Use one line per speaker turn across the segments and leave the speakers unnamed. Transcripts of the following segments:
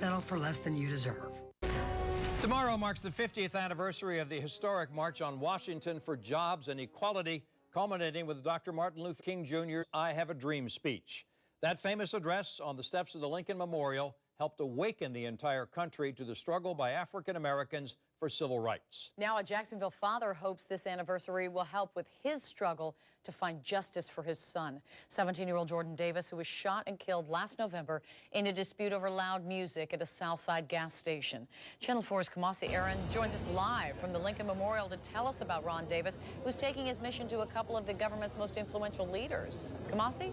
settle for less than you deserve.
Tomorrow marks the 50th anniversary of the historic March on Washington for Jobs and Equality, culminating with Dr. Martin Luther King Jr.'s I Have a Dream speech. That famous address on the steps of the Lincoln Memorial helped awaken the entire country to the struggle by African Americans for civil rights.
Now, a Jacksonville father hopes this anniversary will help with his struggle to find justice for his son. 17-year-old Jordan Davis, who was shot and killed last November in a dispute over loud music at a Southside gas station. Channel 4's Kamasi Aaron joins us live from the Lincoln Memorial to tell us about Ron Davis, who's taking his mission to a couple of the government's most influential leaders. Kamasi?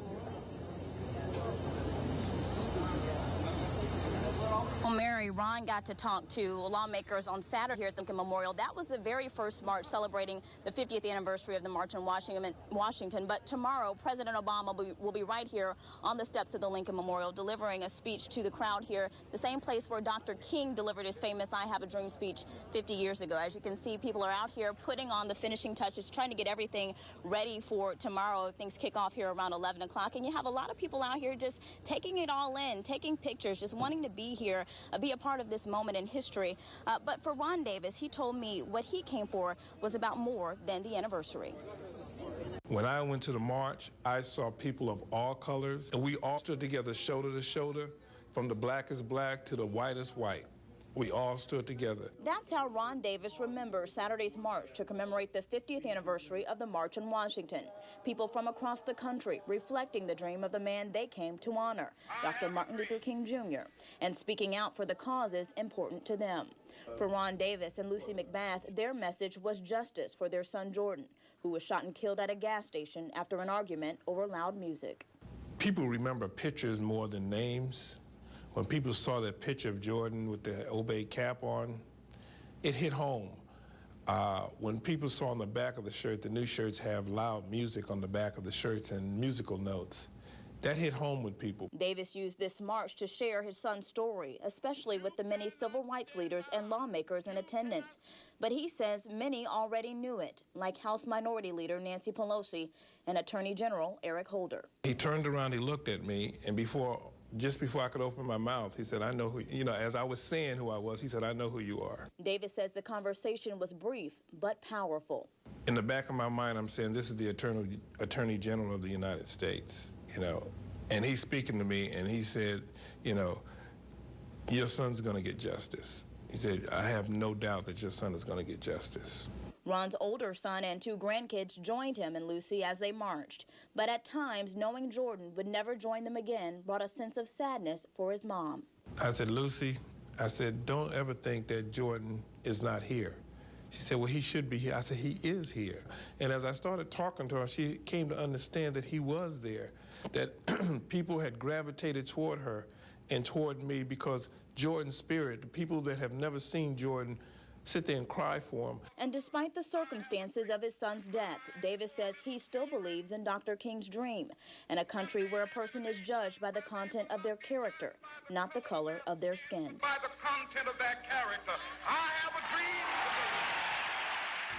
Well, Mary, Ron got to talk to lawmakers on Saturday here at the Lincoln Memorial. That was the very first march celebrating the 50th anniversary of the March on Washington. But tomorrow, President Obama will be right here on the steps of the Lincoln Memorial delivering a speech to the crowd here, the same place where Dr. King delivered his famous I Have a Dream speech 50 years ago. As you can see, people are out here putting on the finishing touches, trying to get everything ready for tomorrow. Things kick off here around 11 o'clock, and you have a lot of people out here just taking it all in, taking pictures, just wanting to be here, be a part of this moment in history. But for Ron Davis, he told me what he came for was about more than the anniversary.
When I went to the march, I saw people of all colors, and we all stood together shoulder to shoulder, from the blackest black to the whitest white. We all stood together.
That's how Ron Davis remembers Saturday's march to commemorate the 50th anniversary of the March on Washington. People from across the country reflecting the dream of the man they came to honor, Dr. Martin Luther King Jr., and speaking out for the causes important to them. For Ron Davis and Lucy McBath, their message was justice for their son Jordan, who was shot and killed at a gas station after an argument over loud music.
People remember pictures more than names. When people saw that picture of Jordan with the Obey cap on, it hit home. When people saw on the back of the shirt, the new shirts have loud music on the back of the shirts and musical notes. That hit home with people.
Davis used this march to share his son's story, especially with the many civil rights leaders and lawmakers in attendance. But he says many already knew it, like House Minority Leader Nancy Pelosi and Attorney General Eric Holder.
He turned around, he looked at me, and just before I could open my mouth, he said, I know who, as I was saying who I was, he said, I know who you are.
Davis says the conversation was brief but powerful.
In the back of my mind, I'm saying, this is the Attorney General of the United States, and he's speaking to me, and he said, your son's going to get justice. He said, I have no doubt that your son is going to get justice.
Ron's older son and two grandkids joined him and Lucy as they marched. But at times, knowing Jordan would never join them again brought a sense of sadness for his mom.
I said, Lucy, don't ever think that Jordan is not here. She said, well, he should be here. I said, he is here. And as I started talking to her, she came to understand that he was there, that people had gravitated toward her and toward me because Jordan's spirit, the people that have never seen Jordan, sit there and cry for him.
And despite the circumstances of his son's death, Davis says he still believes in Dr. King's dream and a country where a person is judged by the content of their character, not the color of their skin.
By the content of their character. I have a dream.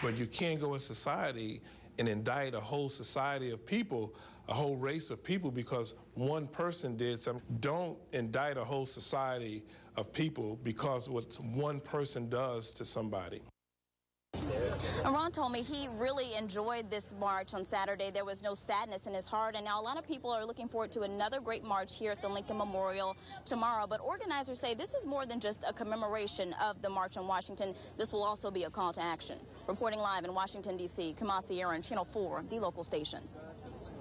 But you can't go in society and indict a whole society of people, a whole race of people, because one person did something. Don't indict a whole society of people because what one person does to somebody.
And Ron told me he really enjoyed this march on Saturday. There was no sadness in his heart, and now a lot of people are looking forward to another great march here at the Lincoln Memorial tomorrow. But organizers say this is more than just a commemoration of the March on Washington. This will also be a call to action. Reporting live in Washington, D.C., Kamasi Aaron, Channel 4, the local station.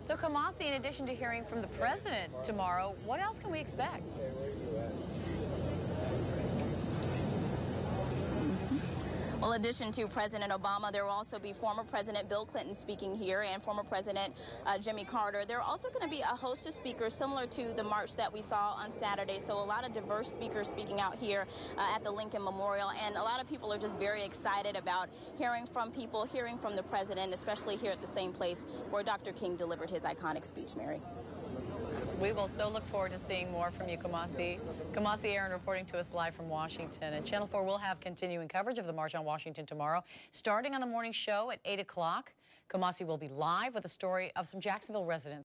So, Kamasi, in addition to hearing from the president tomorrow, what else can we expect?
Well, in addition to President Obama, there will also be former President Bill Clinton speaking here and former President Jimmy Carter. There are also going to be a host of speakers similar to the march that we saw on Saturday. So a lot of diverse speakers speaking out here at the Lincoln Memorial. And a lot of people are just very excited about hearing from people, hearing from the president, especially here at the same place where Dr. King delivered his iconic speech, Mary.
We will so look forward to seeing more from you, Kamasi. Kamasi Aaron reporting to us live from Washington. And Channel 4 will have continuing coverage of the March on Washington tomorrow, starting on the morning show at 8 o'clock. Kamasi will be live with a story of some Jacksonville residents